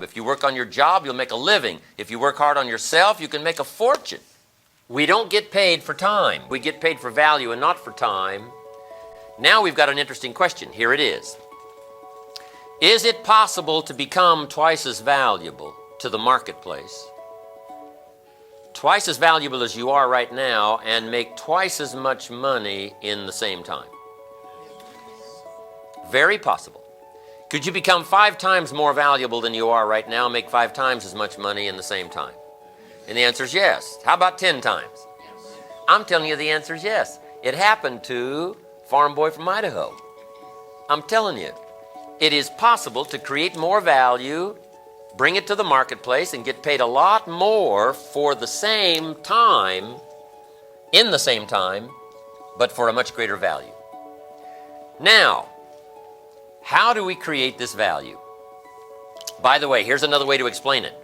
If you work on your job, you'll make a living. If you work hard on yourself, you can make a fortune. We don't get paid for time. We get paid for value and not for time. Now we've got an interesting question. Here it is. Is it possible to become twice as valuable to the marketplace, twice as valuable as you are right now, and make twice as much money in the same time? Very possible. Could you become 5 times more valuable than you are right now, make 5 times as much money in the same time? And the answer is yes. How about 10 times? I'm telling you the answer is yes. It happened to Farm Boy from Idaho. I'm telling you, it is possible to create more value, bring it to the marketplace, and get paid a lot more for the same time, in the same time, but for a much greater value. Now, how do we create this value? By the way, here's another way to explain it.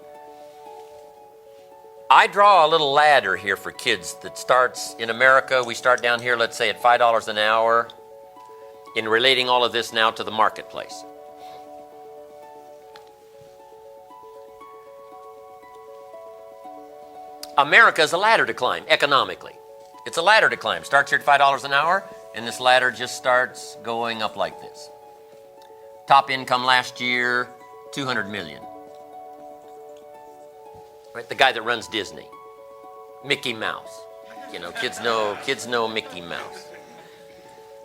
I draw a little ladder here for kids that starts in America. We start down here, let's say at $5 an hour, in relating all of this now to the marketplace. America is a ladder to climb economically. It's a ladder to climb. Starts here at $5 an hour, and this ladder just starts going up like this. Top income last year, $200 million. Right? The guy that runs Disney, Mickey Mouse. You know, kids know Mickey Mouse.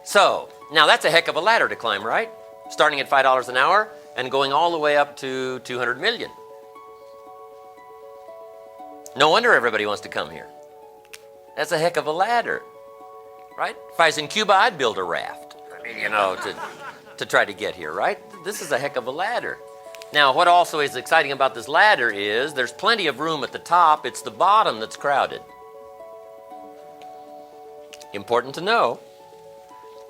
So, now that's a heck of a ladder to climb, right? Starting at $5 an hour and going all the way up to $200 million. No wonder everybody wants to come here. That's a heck of a ladder, right? If I was in Cuba, I'd build a raft, to try to get here, right? This is a heck of a ladder. Now, what also is exciting about this ladder is there's plenty of room at the top. It's the bottom that's crowded. Important to know.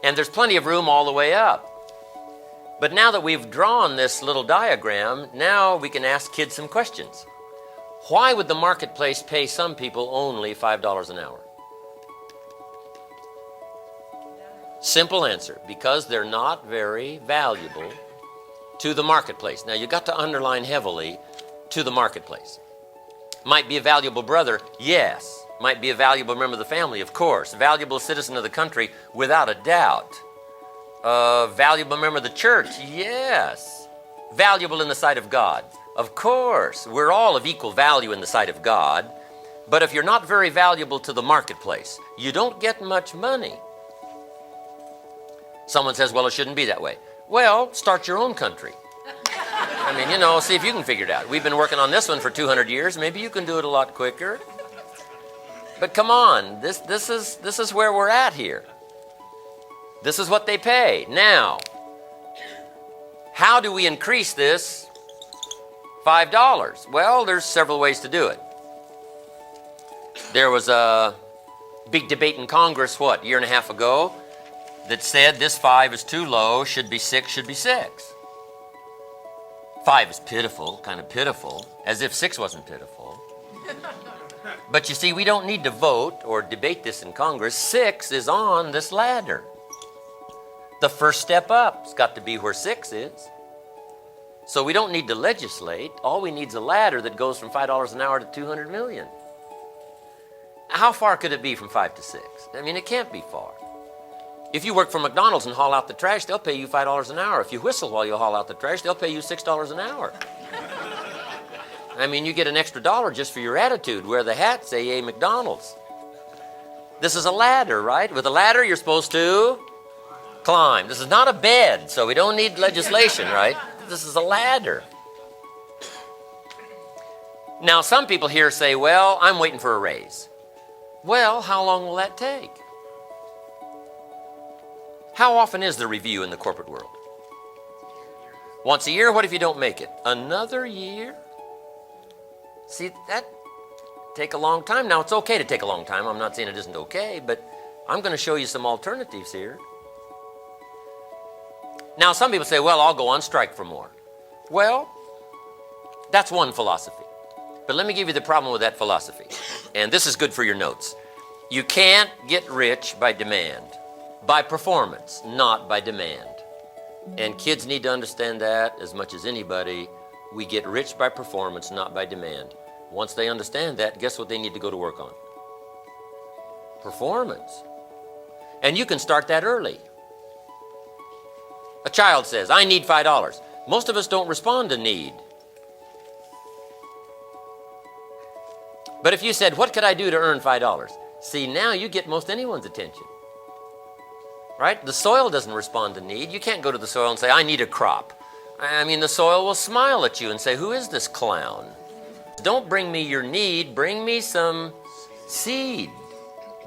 And there's plenty of room all the way up. But now that we've drawn this little diagram, now we can ask kids some questions. Why would the marketplace pay some people only $5 an hour? Simple answer, because they're not very valuable to the marketplace. Now, you've got to underline heavily to the marketplace. Might be a valuable brother, yes. Might be a valuable member of the family, of course. Valuable citizen of the country, without a doubt. Valuable member of the church, yes. Valuable in the sight of God, of course. We're all of equal value in the sight of God. But if you're not very valuable to the marketplace, you don't get much money. Someone says, well, it shouldn't be that way. Well, start your own country. See if you can figure it out. We've been working on this one for 200 years. Maybe you can do it a lot quicker. But come on, this is where we're at here. This is what they pay. Now, how do we increase this $5? Well, there's several ways to do it. There was a big debate in Congress, a year and a half ago, that said this 5 is too low, should be 6, should be 6. 5 is pitiful, kind of pitiful, as if 6 wasn't pitiful. But you see, we don't need to vote or debate this in Congress. 6 is on this ladder. The first step up has got to be where 6 is. So we don't need to legislate. All we need is a ladder that goes from $5 an hour to $200 million. How far could it be from 5 to 6? It can't be far. If you work for McDonald's and haul out the trash, they'll pay you $5 an hour. If you whistle while you haul out the trash, they'll pay you $6 an hour. You get an extra $1 just for your attitude. Wear the hat, say, "Yay, McDonald's." This is a ladder, right? With a ladder, you're supposed to climb. This is not a bed, so we don't need legislation, right? This is a ladder. Now, some people here say, well, I'm waiting for a raise. Well, how long will that take? How often is the review in the corporate world? Once a year. What if you don't make it? Another year? See, that take a long time. Now, it's okay to take a long time. I'm not saying it isn't okay, but I'm going to show you some alternatives here. Now, some people say, well, I'll go on strike for more. Well, that's one philosophy. But let me give you the problem with that philosophy. And this is good for your notes. You can't get rich by demand. By performance, not by demand. And kids need to understand that as much as anybody. We get rich by performance, not by demand. Once they understand that, guess what they need to go to work on? Performance. And you can start that early. A child says, I need $5. Most of us don't respond to need. But if you said, what could I do to earn $5? See, now you get most anyone's attention. Right? The soil doesn't respond to need. You can't go to the soil and say, I need a crop. I mean, the soil will smile at you and say, who is this clown? Don't bring me your need, bring me some seed.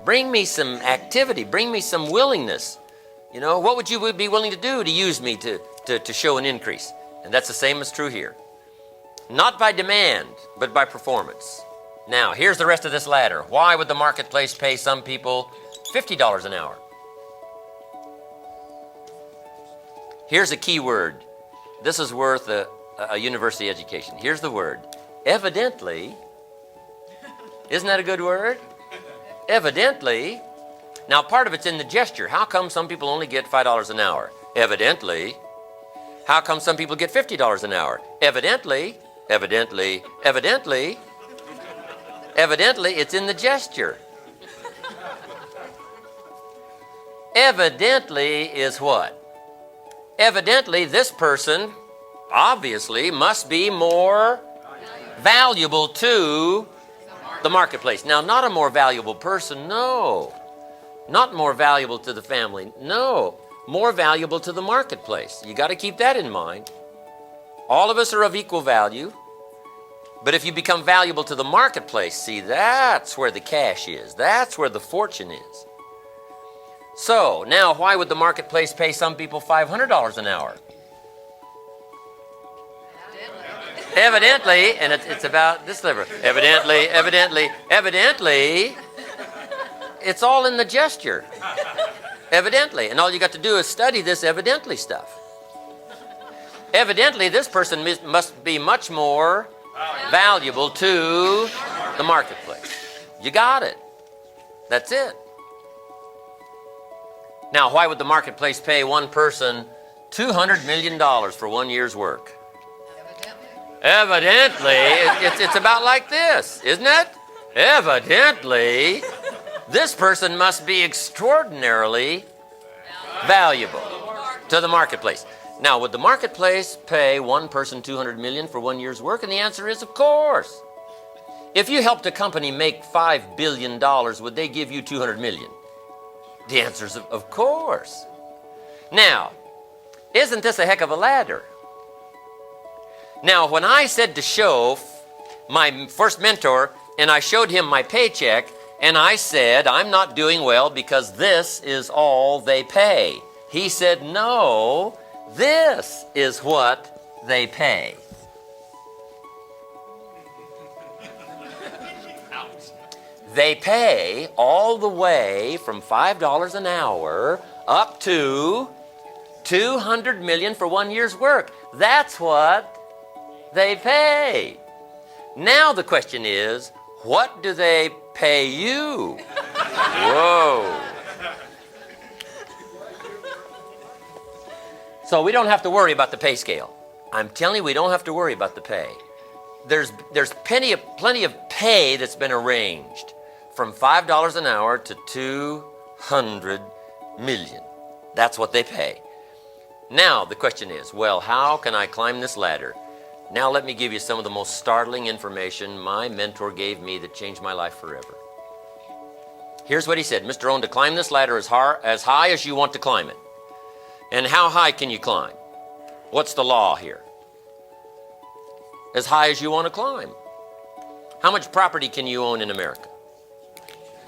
Bring me some activity, bring me some willingness. You know, what would you be willing to do to use me to show an increase? And that's the same as true here. Not by demand, but by performance. Now, here's the rest of this ladder. Why would the marketplace pay some people $50 an hour? Here's a key word. This is worth a university education. Here's the word. Evidently. Isn't that a good word? Evidently. Now, part of it's in the gesture. How come some people only get $5 an hour? Evidently. How come some people get $50 an hour? Evidently. Evidently. Evidently. Evidently, it's in the gesture. Evidently is what? Evidently, this person, obviously, must be more valuable to the marketplace. Now, not a more valuable person, no. Not more valuable to the family, no. More valuable to the marketplace. You got to keep that in mind. All of us are of equal value. But if you become valuable to the marketplace, see, that's where the cash is. That's where the fortune is. So, now, why would the marketplace pay some people $500 an hour? Evidently, and it's about this liver. Evidently, it's all in the gesture. Evidently. And all you got to do is study this evidently stuff. Evidently, this person must be much more valuable to the marketplace. You got it. That's it. Now, why would the marketplace pay one person $200 million for 1 year's work? Evidently, it's about like this, isn't it? Evidently, this person must be extraordinarily valuable to the marketplace. Now, would the marketplace pay one person $200 million for 1 year's work? And the answer is, of course. If you helped a company make $5 billion, would they give you $200 million? The answer is, of course. Now, isn't this a heck of a ladder? Now, when I said to show my first mentor, and I showed him my paycheck, and I said, I'm not doing well because this is all they pay. He said, no, this is what they pay. They pay all the way from $5 an hour up to $200 million for 1 year's work. That's what they pay. Now the question is, what do they pay you? Whoa. So we don't have to worry about the pay scale. I'm telling you, we don't have to worry about the pay. There's plenty of pay that's been arranged from $5 an hour to $200 million. That's what they pay. Now the question is, well, how can I climb this ladder? Now let me give you some of the most startling information my mentor gave me that changed my life forever. Here's what he said. Mr. Rohn, to climb this ladder as high as you want to climb it. And how high can you climb? What's the law here? As high as you want to climb. How much property can you own in America?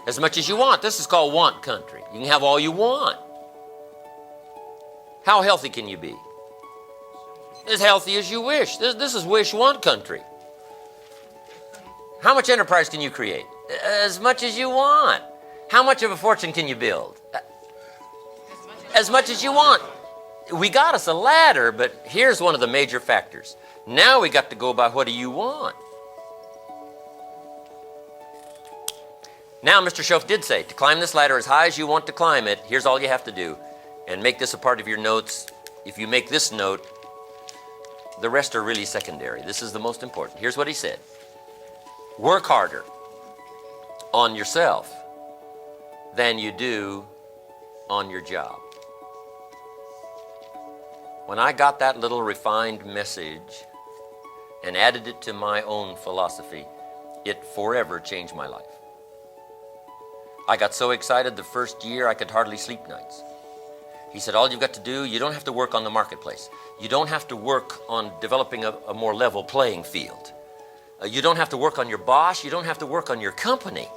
As much as you want. This is called want country. You can have all you want. How healthy can you be? As healthy as you wish. This is wish-want country. How much enterprise can you create? As much as you want. How much of a fortune can you build? As much as you want. We got us a ladder, but here's one of the major factors. Now we got to go by what do you want. Now, Mr. Schoaf did say, to climb this ladder as high as you want to climb it, here's all you have to do. And make this a part of your notes. If you make this note, The rest are really secondary. This is the most important. Here's what he said. Work harder on yourself than you do on your job. When I got that little refined message and added it to my own philosophy, it forever changed my life. I got so excited the first year I could hardly sleep nights. He said, all you've got to do, you don't have to work on the marketplace. You don't have to work on developing a more level playing field. You don't have to work on your boss. You don't have to work on your company.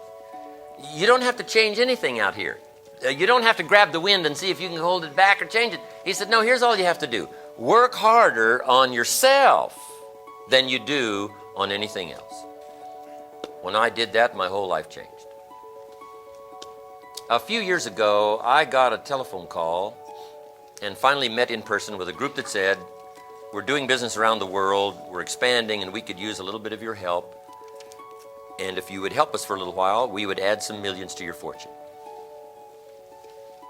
You don't have to change anything out here. You don't have to grab the wind and see if you can hold it back or change it. He said, no, here's all you have to do. Work harder on yourself than you do on anything else. When I did that, my whole life changed. A few years ago, I got a telephone call and finally met in person with a group that said, we're doing business around the world, we're expanding, and we could use a little bit of your help. And if you would help us for a little while, we would add some millions to your fortune.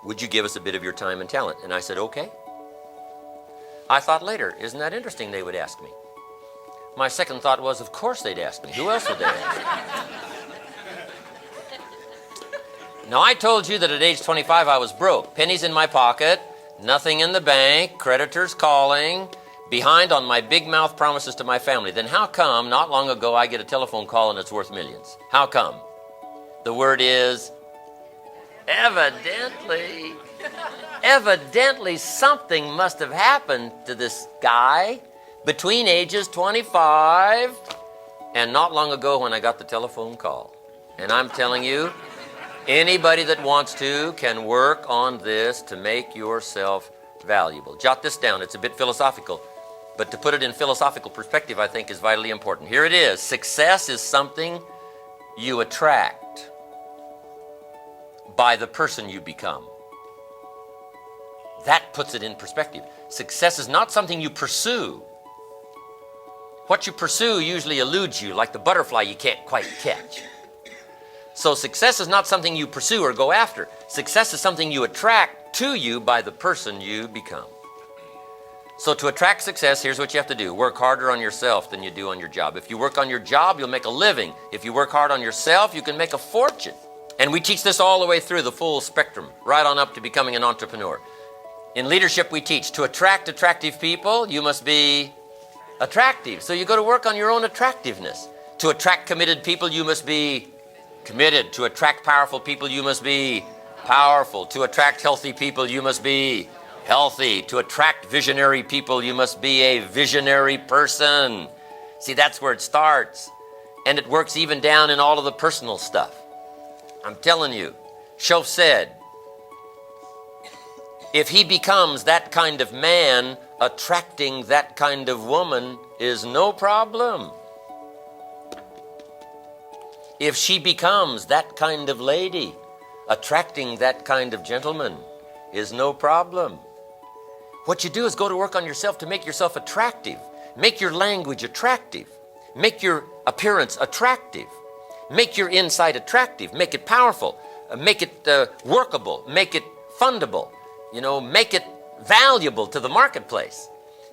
Would you give us a bit of your time and talent? And I said, okay. I thought later, isn't that interesting, they would ask me. My second thought was, of course they'd ask me. Who else would they ask? Now, I told you that at age 25 I was broke. Pennies in my pocket, nothing in the bank, creditors calling, behind on my big mouth promises to my family. Then how come not long ago I get a telephone call and it's worth millions? How come? The word is evidently. Evidently something must have happened to this guy between ages 25 and not long ago when I got the telephone call. And I'm telling you, anybody that wants to can work on this to make yourself valuable. Jot this down. It's a bit philosophical, but to put it in philosophical perspective, I think is vitally important. Here it is. Success is something you attract by the person you become. That puts it in perspective. Success is not something you pursue. What you pursue usually eludes you, like the butterfly you can't quite catch. So success is not something you pursue or go after. Success is something you attract to you by the person you become. So to attract success, here's what you have to do. Work harder on yourself than you do on your job. If you work on your job, you'll make a living. If you work hard on yourself, you can make a fortune. And we teach this all the way through the full spectrum, right on up to becoming an entrepreneur. In leadership, we teach to attract attractive people, you must be attractive. So you go to work on your own attractiveness. To attract committed people, you must be committed. To attract powerful people, you must be powerful. To attract healthy people, you must be healthy. To attract visionary people, you must be a visionary person. See, that's where it starts. And it works even down in all of the personal stuff. I'm telling you, Shoaff said, if he becomes that kind of man, attracting that kind of woman is no problem. If she becomes that kind of lady, attracting that kind of gentleman is no problem. What you do is go to work on yourself to make yourself attractive. Make your language attractive. Make your appearance attractive. Make your inside attractive. Make it powerful. Make it workable. Make it fundable. Make it valuable to the marketplace.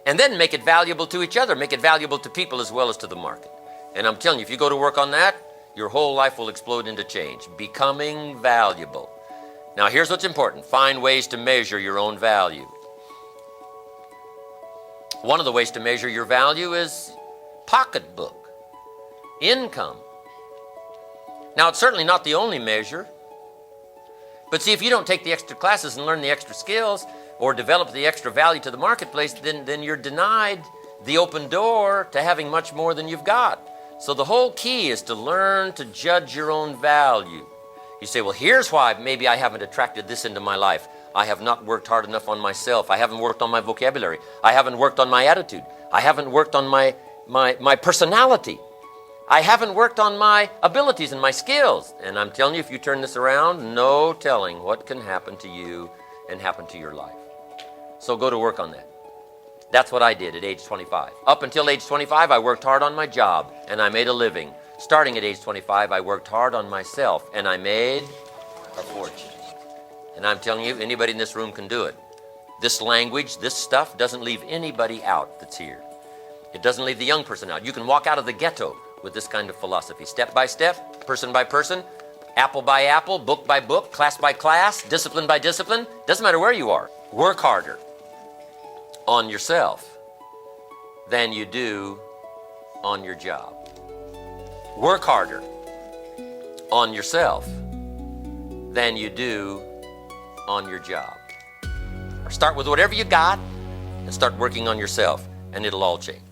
And then make it valuable to each other. Make it valuable to people as well as to the market. And I'm telling you, if you go to work on that, your whole life will explode into change. Becoming valuable. Now, here's what's important. Find ways to measure your own value. One of the ways to measure your value is pocketbook, income. Now, it's certainly not the only measure. But see, if you don't take the extra classes and learn the extra skills or develop the extra value to the marketplace, then you're denied the open door to having much more than you've got. So the whole key is to learn to judge your own value. You say, well, here's why maybe I haven't attracted this into my life. I have not worked hard enough on myself. I haven't worked on my vocabulary. I haven't worked on my attitude. I haven't worked on my personality. I haven't worked on my abilities and my skills. And I'm telling you, if you turn this around, no telling what can happen to you and happen to your life. So go to work on that. That's what I did at age 25. Up until age 25, I worked hard on my job and I made a living. Starting at age 25, I worked hard on myself and I made a fortune. And I'm telling you, anybody in this room can do it. This language, this stuff doesn't leave anybody out that's here. It doesn't leave the young person out. You can walk out of the ghetto with this kind of philosophy, step by step, person by person, apple by apple, book by book, class by class, discipline by discipline. Doesn't matter where you are. Work harder on yourself than you do on your job. Work harder on yourself than you do on your job. Start with whatever you got and start working on yourself, and it'll all change.